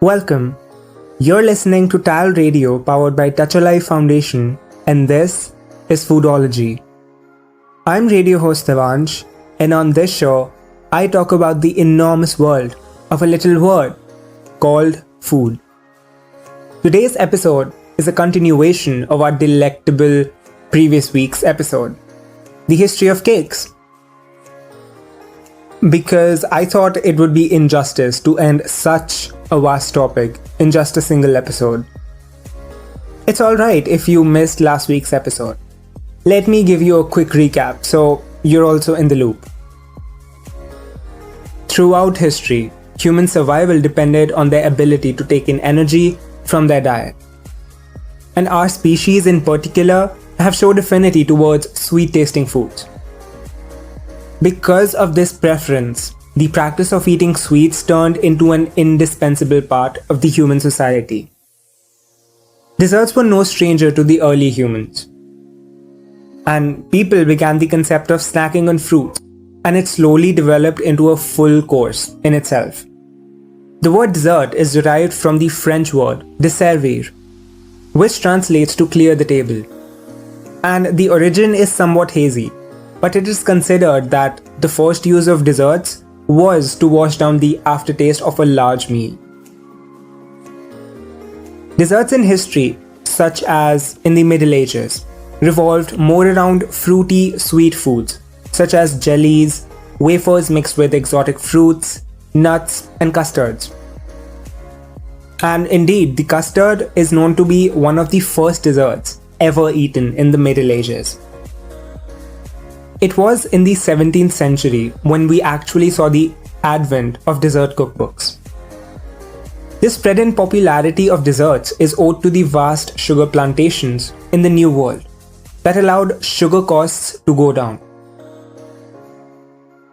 Welcome. You're listening to TALRadio powered by Touch a Life Foundation, and this is Foodology. I'm radio host Devansh, and on this show, I talk about the enormous world of a little word called food. Today's episode is a continuation of our delectable previous week's episode, the history of cakes. Because I thought it would be injustice to end such a vast topic in just a single episode. It's alright if you missed last week's episode. Let me give you a quick recap so you're also in the loop. Throughout history, human survival depended on their ability to take in energy from their diet. And our species in particular have showed affinity towards sweet-tasting foods. Because of this preference, the practice of eating sweets turned into an indispensable part of the human society. Desserts were no stranger to the early humans. And people began the concept of snacking on fruits, and it slowly developed into a full course in itself. The word dessert is derived from the French word desservir, which translates to clear the table. And the origin is somewhat hazy, but it is considered that the first use of desserts was to wash down the aftertaste of a large meal. Desserts in history, such as in the Middle Ages, revolved more around fruity, sweet foods, such as jellies, wafers mixed with exotic fruits, nuts, and custards. And indeed, the custard is known to be one of the first desserts ever eaten in the Middle Ages. It was in the 17th century when we actually saw the advent of dessert cookbooks. This spread in popularity of desserts is owed to the vast sugar plantations in the New World that allowed sugar costs to go down.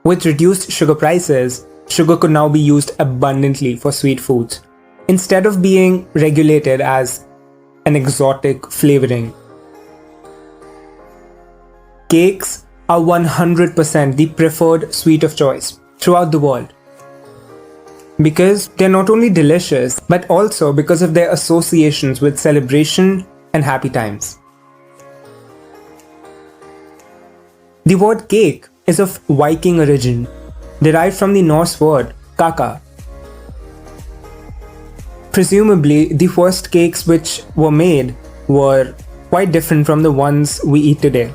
With reduced sugar prices, sugar could now be used abundantly for sweet foods, instead of being regulated as an exotic flavoring. Cakes are 100% the preferred sweet of choice throughout the world. Because they're not only delicious, but also because of their associations with celebration and happy times. The word cake is of Viking origin, derived from the Norse word kaka. Presumably, the first cakes which were made were quite different from the ones we eat today.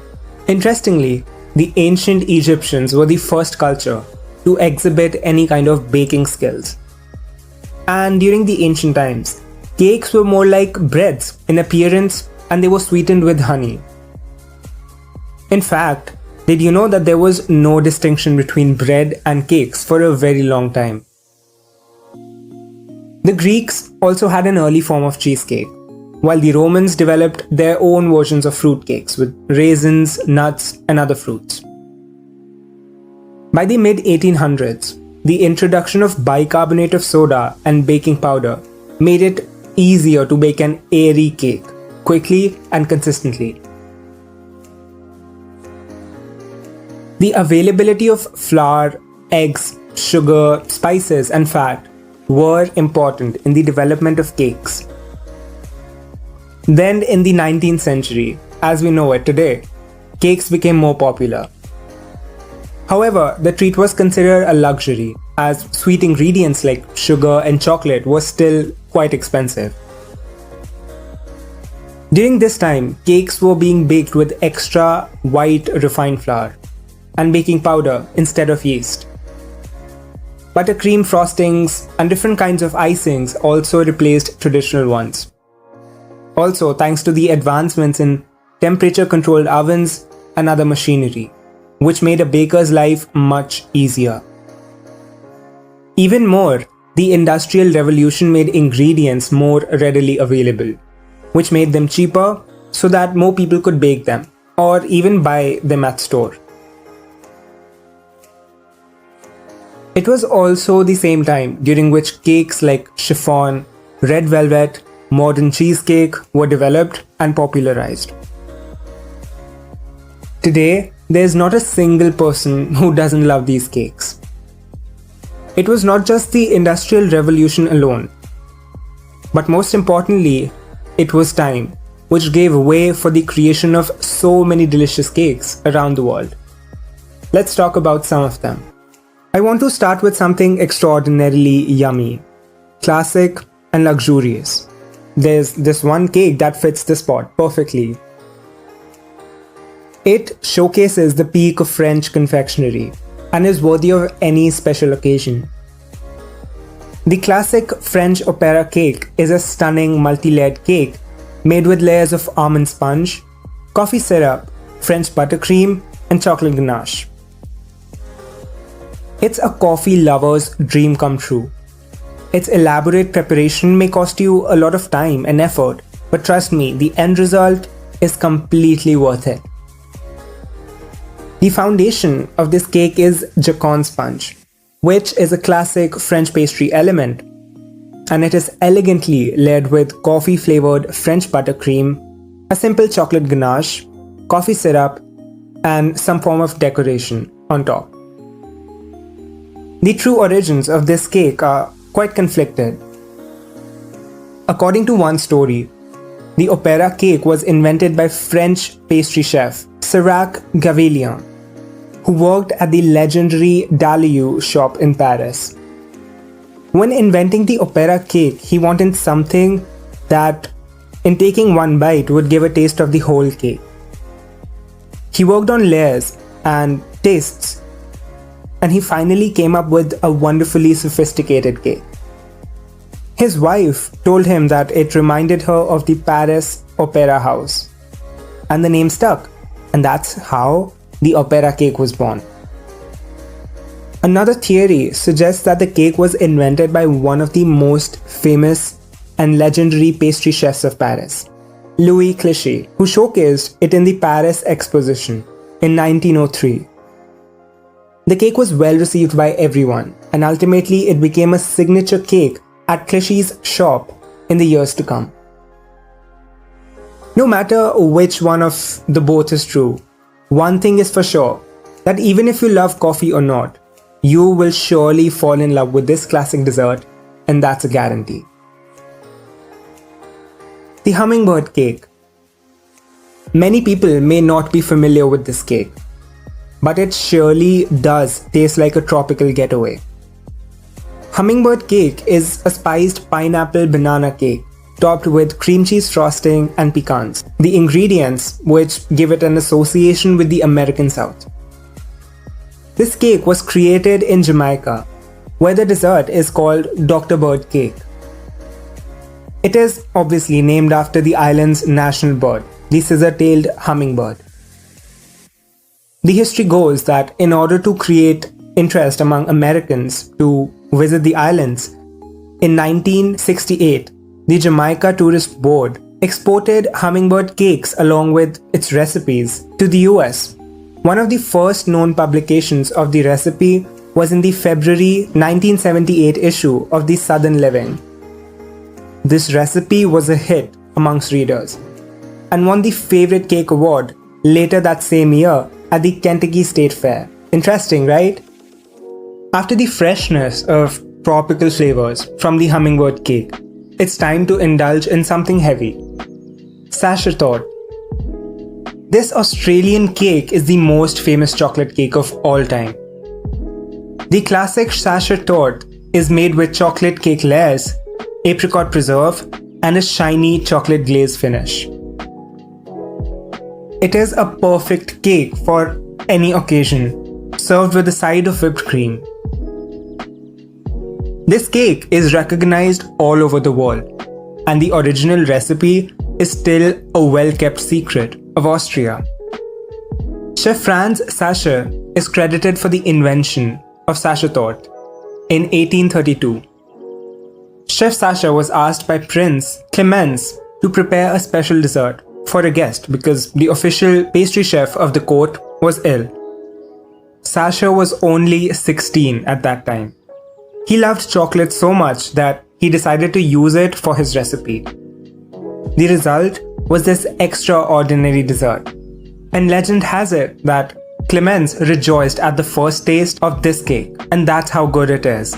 Interestingly, the ancient Egyptians were the first culture to exhibit any kind of baking skills. And during the ancient times, cakes were more like breads in appearance, and they were sweetened with honey. In fact, did you know that there was no distinction between bread and cakes for a very long time? The Greeks also had an early form of cheesecake, while the Romans developed their own versions of fruit cakes with raisins, nuts, and other fruits. By the mid-1800s, the introduction of bicarbonate of soda and baking powder made it easier to bake an airy cake quickly and consistently. The availability of flour, eggs, sugar, spices, and fat were important in the development of cakes. Then in the 19th century, as we know it today, cakes became more popular. However, the treat was considered a luxury, as sweet ingredients like sugar and chocolate were still quite expensive. During this time, cakes were being baked with extra white refined flour and baking powder instead of yeast. Buttercream frostings and different kinds of icings also replaced traditional ones. Also, thanks to the advancements in temperature-controlled ovens and other machinery, which made a baker's life much easier. Even more, the Industrial Revolution made ingredients more readily available, which made them cheaper so that more people could bake them or even buy them at store. It was also the same time during which cakes like chiffon, red velvet, modern cheesecake were developed and popularized. Today, there's not a single person who doesn't love these cakes. It was not just the Industrial Revolution alone, but most importantly, it was time, which gave way for the creation of so many delicious cakes around the world. Let's talk about some of them. I want to start with something extraordinarily yummy, classic and luxurious. There's this one cake that fits the spot perfectly. It showcases the peak of French confectionery and is worthy of any special occasion. The classic French opera cake is a stunning multi-layered cake made with layers of almond sponge, coffee syrup, French buttercream, and chocolate ganache. It's a coffee lover's dream come true. Its elaborate preparation may cost you a lot of time and effort, but trust me, the end result is completely worth it. The foundation of this cake is Jacon sponge, which is a classic French pastry element, and it is elegantly layered with coffee-flavored French buttercream, a simple chocolate ganache, coffee syrup, and some form of decoration on top. The true origins of this cake are quite conflicted. According to one story, the opera cake was invented by French pastry chef Cirac Gavillien, who worked at the legendary Daliou shop in Paris. When inventing the opera cake, he wanted something that, in taking one bite, would give a taste of the whole cake. He worked on layers and tastes, and he finally came up with a wonderfully sophisticated cake. His wife told him that it reminded her of the Paris Opera House, and the name stuck, and that's how the opera cake was born. Another theory suggests that the cake was invented by one of the most famous and legendary pastry chefs of Paris, Louis Clichy, who showcased it in the Paris Exposition in 1903. The cake was well received by everyone, and ultimately it became a signature cake at Clichy's shop in the years to come. No matter which one of the both is true, one thing is for sure, that even if you love coffee or not, you will surely fall in love with this classic dessert, and that's a guarantee. The hummingbird cake. Many people may not be familiar with this cake, but it surely does taste like a tropical getaway. Hummingbird cake is a spiced pineapple banana cake topped with cream cheese frosting and pecans, the ingredients which give it an association with the American South. This cake was created in Jamaica, where the dessert is called Dr. Bird cake. It is obviously named after the island's national bird, the scissor-tailed hummingbird. The history goes that in order to create interest among Americans to visit the islands, in 1968, the Jamaica Tourist Board exported hummingbird cakes along with its recipes to the US. One of the first known publications of the recipe was in the February 1978 issue of the Southern Living. This recipe was a hit amongst readers and won the Favorite Cake Award later that same year at the Kentucky State Fair. Interesting, right? After the freshness of tropical flavors from the hummingbird cake, it's time to indulge in something heavy. Sachertorte. This Australian cake is the most famous chocolate cake of all time. The classic Sachertorte is made with chocolate cake layers, apricot preserve, and a shiny chocolate glaze finish. It is a perfect cake for any occasion, served with a side of whipped cream. This cake is recognized all over the world, and the original recipe is still a well-kept secret of Austria. Chef Franz Sacher is credited for the invention of Sachertorte in 1832. Chef Sacher was asked by Prince Clemens to prepare a special dessert for a guest because the official pastry chef of the court was ill. Sacher was only 16 at that time. He loved chocolate so much that he decided to use it for his recipe. The result was this extraordinary dessert, And legend has it that Clemens rejoiced at the first taste of this cake, and that's how good it is.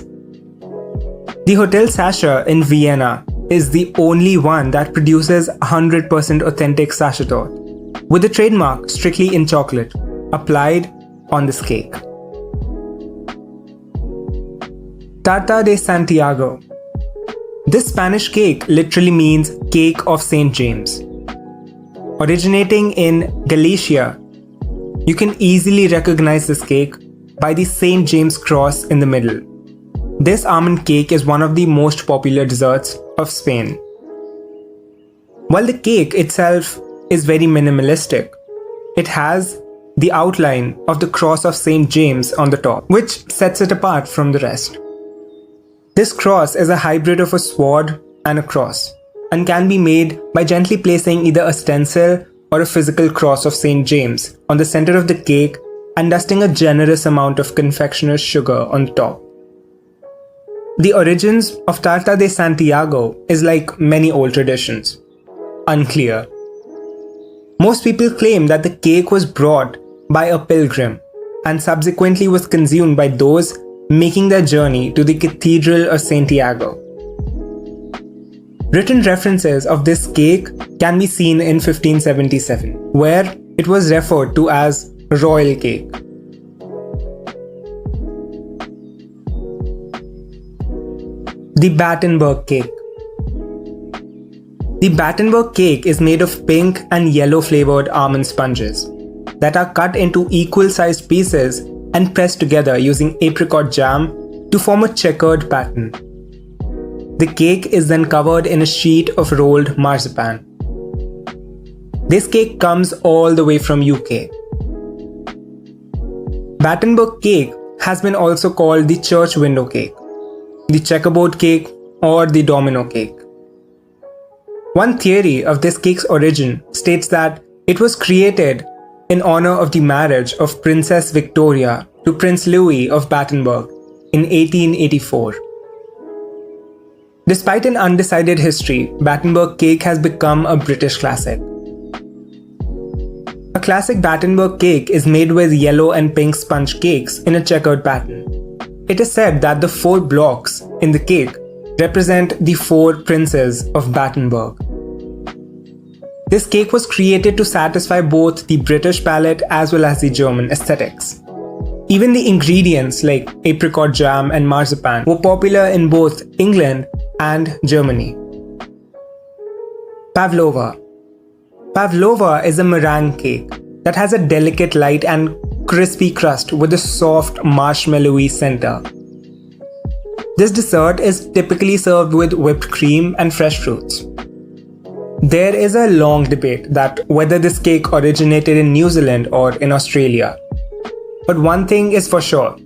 The Hotel Sacher in Vienna is the only one that produces 100% authentic sacerdote, with the trademark strictly in chocolate applied on this cake. Tarta de Santiago. This Spanish cake literally means cake of St. James. Originating in Galicia, you can easily recognize this cake by the St. James cross in the middle. This almond cake is one of the most popular desserts of Spain. While the cake itself is very minimalistic, it has the outline of the cross of St. James on the top, which sets it apart from the rest. This cross is a hybrid of a sword and a cross, and can be made by gently placing either a stencil or a physical cross of St. James on the center of the cake and dusting a generous amount of confectioner's sugar on the top. The origins of Tarta de Santiago is like many old traditions, unclear. Most people claim that the cake was brought by a pilgrim and subsequently was consumed by those making their journey to the Cathedral of Santiago. Written references of this cake can be seen in 1577, where it was referred to as royal cake. The Battenberg cake. The Battenberg cake is made of pink and yellow flavored almond sponges that are cut into equal sized pieces and pressed together using apricot jam to form a checkered pattern. The cake is then covered in a sheet of rolled marzipan. This cake comes all the way from UK. Battenberg cake has been also called the church window cake, the checkerboard cake, or the domino cake. One theory of this cake's origin states that it was created in honor of the marriage of Princess Victoria to Prince Louis of Battenberg in 1884. Despite an undecided history, Battenberg cake has become a British classic. A classic Battenberg cake is made with yellow and pink sponge cakes in a checkered pattern. It is said that the 4 blocks in the cake represent the 4 princes of Battenberg. This cake was created to satisfy both the British palate as well as the German aesthetics. Even the ingredients like apricot jam and marzipan were popular in both England and Germany. Pavlova. Pavlova is a meringue cake that has a delicate light and crispy crust with a soft marshmallowy center. This dessert is typically served with whipped cream and fresh fruits. There is a long debate that whether this cake originated in New Zealand or in Australia. But one thing is for sure,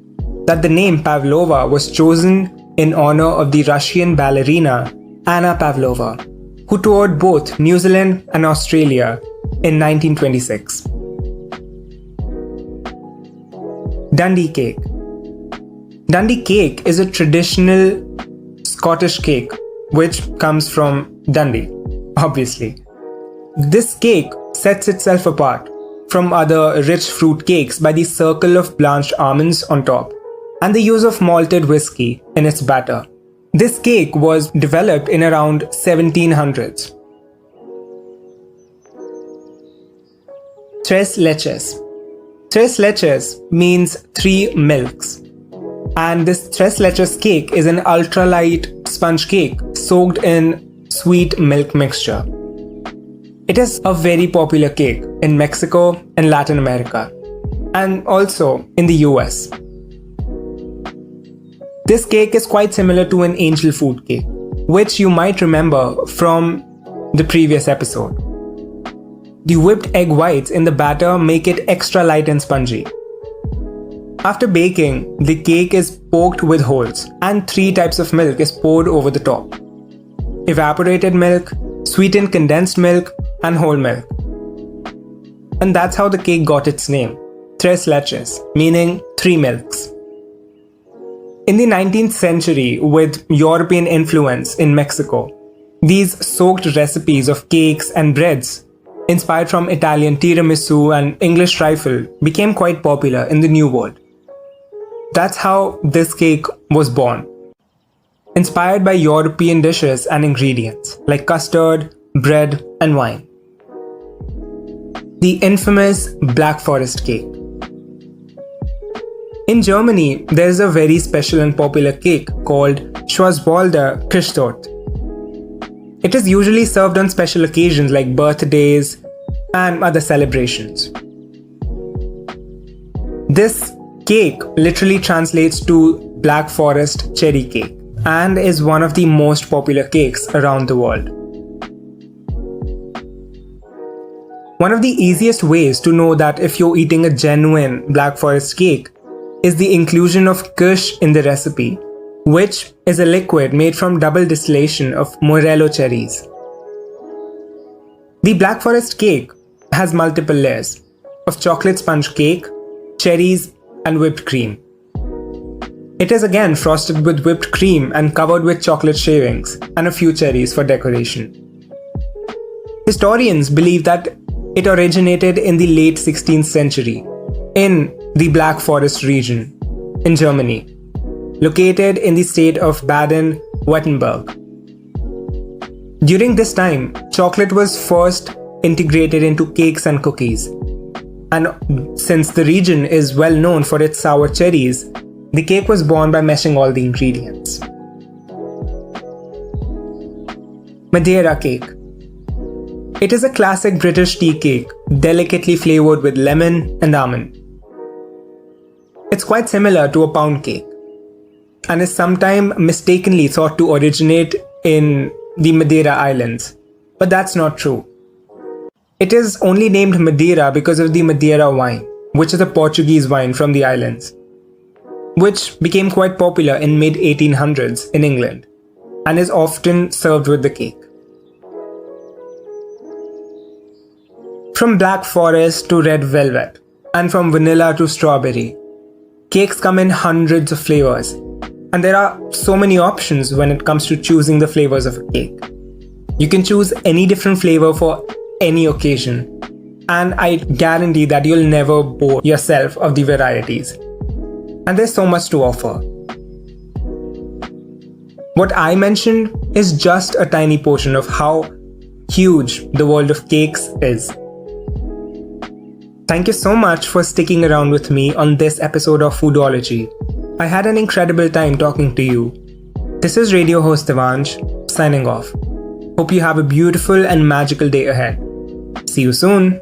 that the name Pavlova was chosen in honor of the Russian ballerina Anna Pavlova, who toured both New Zealand and Australia in 1926. Dundee cake. Dundee cake is a traditional Scottish cake which comes from Dundee, obviously. This cake sets itself apart from other rich fruit cakes by the circle of blanched almonds on top and the use of malted whiskey in its batter. This cake was developed in around 1700s. Tres leches. Tres leches means 3 milks. And this tres leches cake is an ultralight sponge cake soaked in sweet milk mixture. It is a very popular cake in Mexico and Latin America, and also in the US. This cake is quite similar to an angel food cake, which you might remember from the previous episode. The whipped egg whites in the batter make it extra light and spongy. After baking, the cake is poked with holes and 3 types of milk is poured over the top. Evaporated milk, sweetened condensed milk, and whole milk. And that's how the cake got its name, tres leches, meaning 3 milks. In the 19th century, with European influence in Mexico, these soaked recipes of cakes and breads inspired from Italian tiramisu and English trifle, became quite popular in the New World. That's how this cake was born. Inspired by European dishes and ingredients like custard, bread, and wine. The infamous Black Forest cake. In Germany, there is a very special and popular cake called Schwarzwälder Kirschtorte. It is usually served on special occasions like birthdays and other celebrations. This cake literally translates to Black Forest cherry cake and is one of the most popular cakes around the world. One of the easiest ways to know that if you're eating a genuine Black Forest cake is the inclusion of kirsch in the recipe, which is a liquid made from double distillation of morello cherries. The Black Forest cake has multiple layers of chocolate sponge cake, cherries, and whipped cream. It is again frosted with whipped cream and covered with chocolate shavings and a few cherries for decoration. Historians believe that it originated in the late 16th century in the Black Forest region in Germany, located in the state of Baden-Württemberg. During this time, chocolate was first integrated into cakes and cookies. And since the region is well known for its sour cherries, the cake was born by meshing all the ingredients. Madeira cake. It is a classic British tea cake, delicately flavored with lemon and almond. It's quite similar to a pound cake and is sometimes mistakenly thought to originate in the Madeira Islands, but that's not true. It is only named Madeira because of the Madeira wine, which is a Portuguese wine from the islands, which became quite popular in mid-1800s in England and is often served with the cake. From Black Forest to red velvet, and from vanilla to strawberry, cakes come in hundreds of flavors, and there are so many options when it comes to choosing the flavors of a cake. You can choose any different flavor for any occasion, and I guarantee that you'll never bore yourself of the varieties. And there's so much to offer. What I mentioned is just a tiny portion of how huge the world of cakes is. Thank you so much for sticking around with me on this episode of Foodology. I had an incredible time talking to you. This is radio host Devansh, signing off. Hope you have a beautiful and magical day ahead. See you soon.